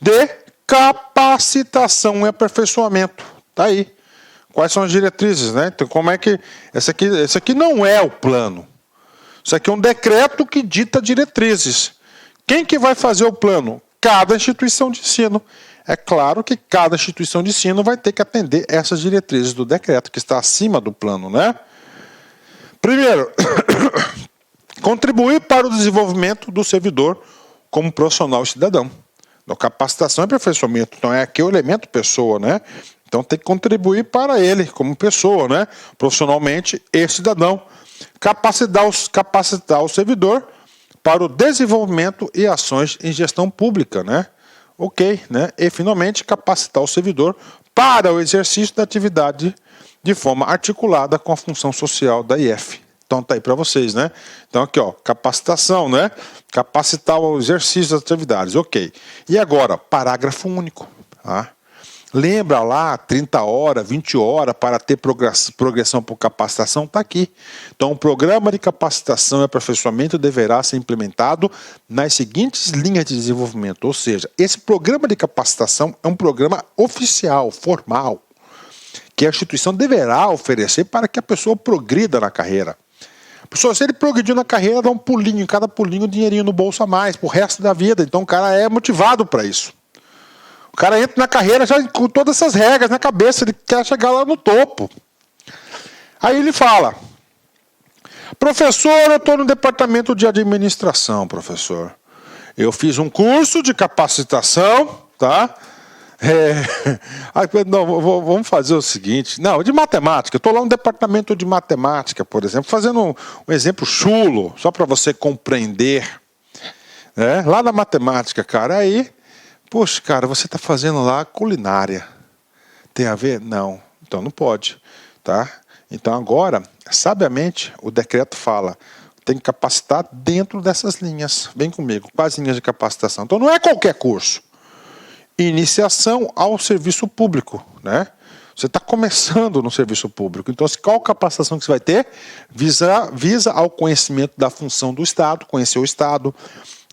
de capacitação e aperfeiçoamento. Tá aí. Quais são as diretrizes, né? Então, como é que... Esse aqui não é o plano. Isso aqui é um decreto que dita diretrizes. Quem que vai fazer o plano? Cada instituição de ensino. É claro que cada instituição de ensino vai ter que atender essas diretrizes do decreto, que está acima do plano, né? Primeiro, contribuir para o desenvolvimento do servidor como profissional e cidadão. Então, capacitação e aperfeiçoamento. Então, é aqui o elemento pessoa, né? Então tem que contribuir para ele como pessoa, né? Profissionalmente e cidadão. Capacitar o servidor para o desenvolvimento e ações em gestão pública, né? Ok, né? E finalmente capacitar o servidor para o exercício da atividade de forma articulada com a função social da IF. Então tá aí para vocês, né? Então aqui, ó, capacitação, né? Capacitar o exercício das atividades, ok. E agora, parágrafo único, tá? Lembra lá, 30 horas, 20 horas para ter progressão por capacitação? Está aqui. Então, o programa de capacitação e aperfeiçoamento deverá ser implementado nas seguintes linhas de desenvolvimento. Ou seja, esse programa de capacitação é um programa oficial, formal, que a instituição deverá oferecer para que a pessoa progrida na carreira. Pessoal, se ele progrediu na carreira, dá um pulinho, em cada pulinho, um dinheirinho no bolso a mais, pro resto da vida. Então, o cara é motivado para isso. O cara entra na carreira já com todas essas regras na cabeça, ele quer chegar lá no topo. Aí ele fala, professor, eu estou no departamento de administração, professor. Eu fiz um curso de capacitação, tá? Não, vamos fazer o seguinte, não, de matemática, eu estou lá no departamento de matemática, por exemplo, fazendo um exemplo chulo, só para você compreender. Né? Lá na matemática, cara, aí... Poxa, cara, você está fazendo lá culinária. Tem a ver? Não. Então não pode. Tá? Então agora, sabiamente, o decreto fala, tem que capacitar dentro dessas linhas. Vem comigo, quais linhas de capacitação? Então não é qualquer curso. Iniciação ao serviço público, né? Você está começando no serviço público. Então, qual capacitação que você vai ter? Visa ao conhecimento da função do Estado, conhecer o Estado,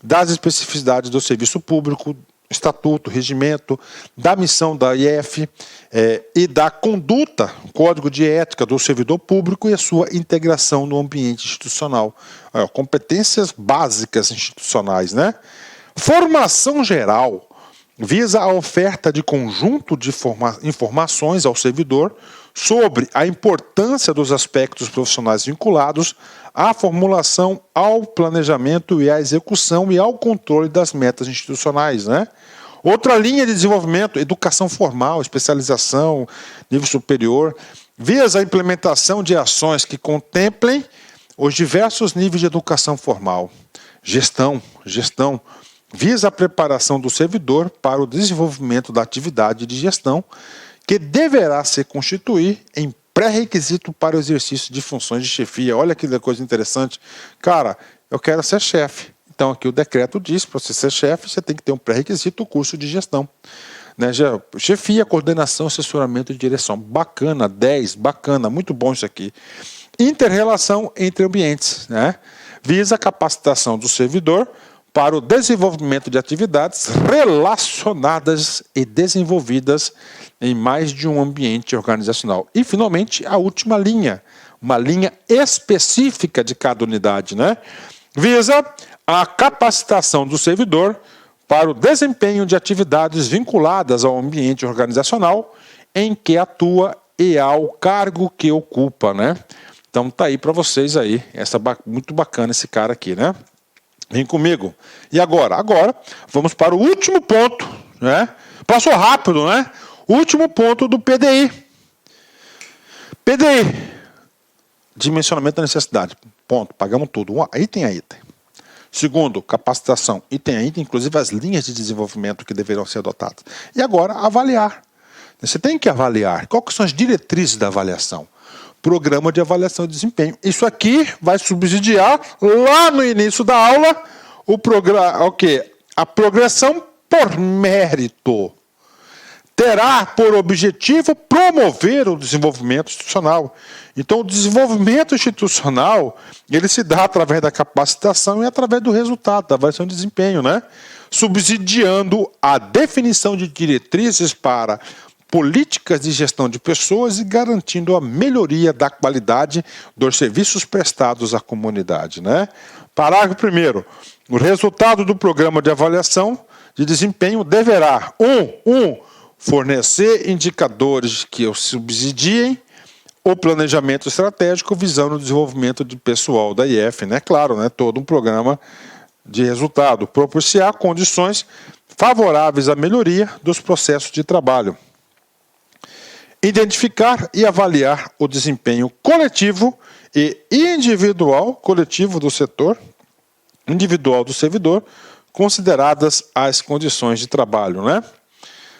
das especificidades do serviço público, estatuto, regimento, da missão da IF e da conduta, código de ética do servidor público e a sua integração no ambiente institucional. Competências básicas institucionais, né? Formação geral visa a oferta de conjunto de informações ao servidor sobre a importância dos aspectos profissionais vinculados à formulação, ao planejamento e à execução e ao controle das metas institucionais, né? Outra linha de desenvolvimento, educação formal, especialização, nível superior, visa a implementação de ações que contemplem os diversos níveis de educação formal. Gestão, visa a preparação do servidor para o desenvolvimento da atividade de gestão, que deverá se constituir em pré-requisito para o exercício de funções de chefia. Olha que coisa interessante. Cara, eu quero ser chefe. Então aqui o decreto diz, para você ser chefe, você tem que ter um pré-requisito, o curso de gestão. Né? Chefia, coordenação, assessoramento e direção. Bacana, 10, bacana, muito bom isso aqui. Inter-relação entre ambientes, né? Visa a capacitação do servidor para o desenvolvimento de atividades relacionadas e desenvolvidas em mais de um ambiente organizacional. E, finalmente, a última linha, uma linha específica de cada unidade, né? Visa a capacitação do servidor para o desempenho de atividades vinculadas ao ambiente organizacional em que atua e ao cargo que ocupa, né? Então, tá aí para vocês aí, muito bacana esse cara aqui, né? Vem comigo. E agora? Agora, vamos para o último ponto, né? Passou rápido, né? Último ponto do PDI. PDI. Dimensionamento da necessidade. Ponto. Pagamos tudo. Item a item. Segundo, capacitação. Item a item, inclusive as linhas de desenvolvimento que deverão ser adotadas. E agora, avaliar. Você tem que avaliar. Quais são as diretrizes da avaliação? Programa de avaliação de desempenho. Isso aqui vai subsidiar lá no início da aula a progressão por mérito. Terá por objetivo promover o desenvolvimento institucional. Então, o desenvolvimento institucional, ele se dá através da capacitação e através do resultado, da avaliação de desempenho, né? Subsidiando a definição de diretrizes para políticas de gestão de pessoas e garantindo a melhoria da qualidade dos serviços prestados à comunidade, né? Parágrafo 1º. O resultado do programa de avaliação de desempenho deverá fornecer indicadores que subsidiem o planejamento estratégico visando o desenvolvimento de pessoal da IF, né? Claro, né? Todo um programa de resultado. Propiciar condições favoráveis à melhoria dos processos de trabalho. Identificar e avaliar o desempenho coletivo e individual, coletivo do setor, individual do servidor, consideradas as condições de trabalho, né?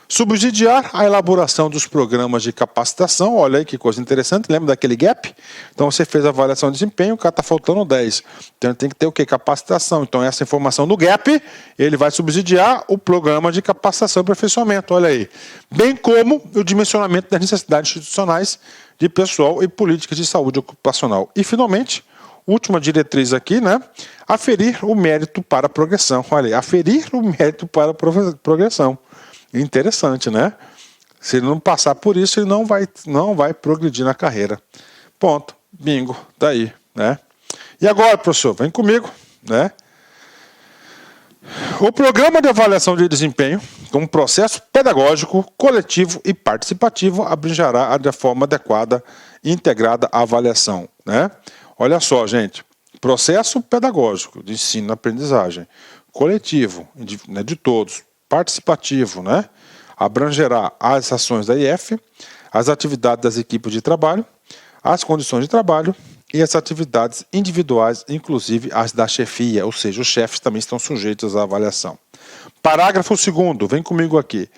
Subsidiar a elaboração dos programas de capacitação. Olha aí que coisa interessante, lembra daquele gap? Então você fez a avaliação de desempenho, o cara está faltando 10. Então tem que ter o quê? Capacitação. Então essa informação do gap, ele vai subsidiar o programa de capacitação e aperfeiçoamento, olha aí. Bem como o dimensionamento das necessidades institucionais de pessoal e políticas de saúde ocupacional. E finalmente, última diretriz aqui, né? Aferir o mérito para a progressão. Olha aí, aferir o mérito para a progressão. Interessante, né? Se ele não passar por isso, ele não vai progredir na carreira. Ponto. Bingo. Daí, né? E agora, professor, vem comigo, né? O programa de avaliação de desempenho, como processo pedagógico, coletivo e participativo, abrangerá de forma adequada e integrada a avaliação, né? Olha só, gente. Processo pedagógico de ensino-aprendizagem, coletivo, de todos, participativo, né? Abrangerá as ações da IF, as atividades das equipes de trabalho, as condições de trabalho e as atividades individuais, inclusive as da chefia, ou seja, os chefes também estão sujeitos à avaliação. Parágrafo 2º, vem comigo aqui.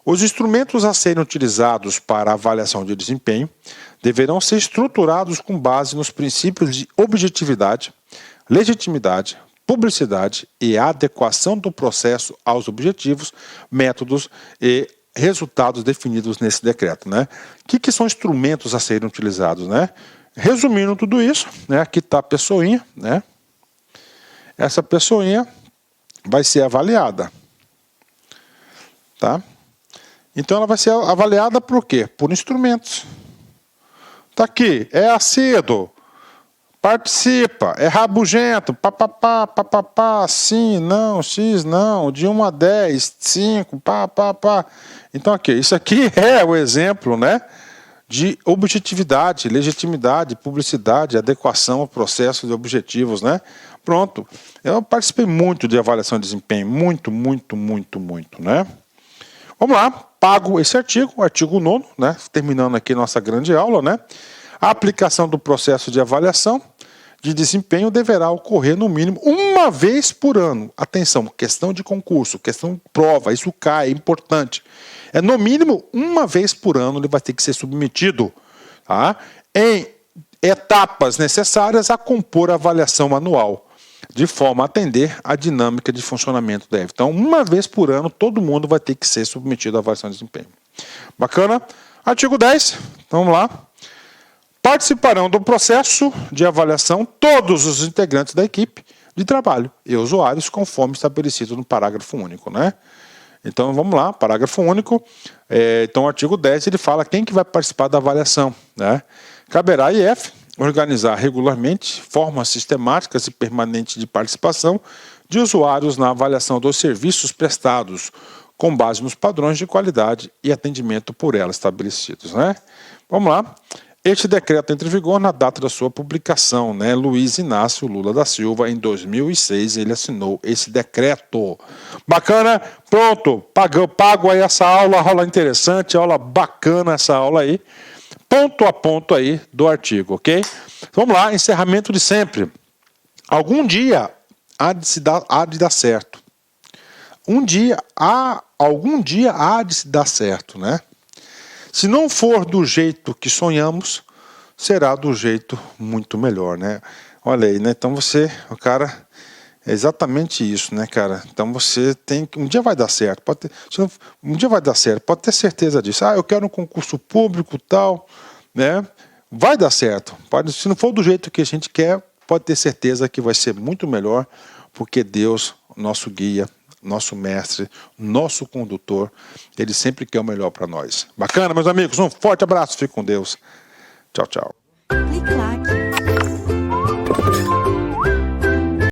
Os instrumentos a serem utilizados para a avaliação de desempenho deverão ser estruturados com base nos princípios de objetividade, legitimidade, publicidade e adequação do processo aos objetivos, métodos e resultados definidos nesse decreto, né? O que são instrumentos a serem utilizados, né? Resumindo tudo isso, né? Aqui está a pessoinha, né? Essa pessoinha vai ser avaliada, tá? Então ela vai ser avaliada por quê? Por instrumentos. Tá aqui, é acedo, participa, é rabugento, papapá, papapá, sim, não, x, não, de 1 a 10, 5, pá. Então aqui, isso aqui é o exemplo, né, de objetividade, legitimidade, publicidade, adequação ao processo de objetivos, né? Pronto. Eu participei muito de avaliação de desempenho, muito, né? Vamos lá, pago esse artigo, o artigo 9º, né? Terminando aqui nossa grande aula, né? A aplicação do processo de avaliação de desempenho deverá ocorrer no mínimo uma vez por ano. Atenção, questão de concurso, questão de prova, isso cai, é importante. É no mínimo uma vez por ano ele vai ter que ser submetido, tá? Em etapas necessárias a compor a avaliação anual, de forma a atender a dinâmica de funcionamento da EVE. Então, uma vez por ano, todo mundo vai ter que ser submetido à avaliação de desempenho. Bacana? Artigo 10, vamos lá. Participarão do processo de avaliação todos os integrantes da equipe de trabalho e usuários, conforme estabelecido no parágrafo único, né? Então, vamos lá, parágrafo único. Então, o artigo 10, ele fala quem que vai participar da avaliação, né? Caberá à IF organizar regularmente formas sistemáticas e permanentes de participação de usuários na avaliação dos serviços prestados, com base nos padrões de qualidade e atendimento por ela estabelecidos, né? Vamos lá. Este decreto entra em vigor na data da sua publicação, né? Luiz Inácio Lula da Silva, em 2006, ele assinou esse decreto. Bacana? Pronto, pago aí essa aula interessante, aula bacana essa aula aí. Ponto a ponto aí do artigo, ok? Vamos lá, encerramento de sempre. Algum dia há de dar certo. Algum dia há de se dar certo, né? Se não for do jeito que sonhamos, será do jeito muito melhor, né? Olha aí, né? Então é exatamente isso, né, cara? Então você tem que... Um dia vai dar certo, pode ter certeza disso. Eu quero um concurso público e tal, né? Vai dar certo. Se não for do jeito que a gente quer, pode ter certeza que vai ser muito melhor, porque Deus, nosso guia, nosso mestre, nosso condutor, ele sempre quer o melhor para nós. Bacana, meus amigos? Um forte abraço, fique com Deus. Tchau, tchau.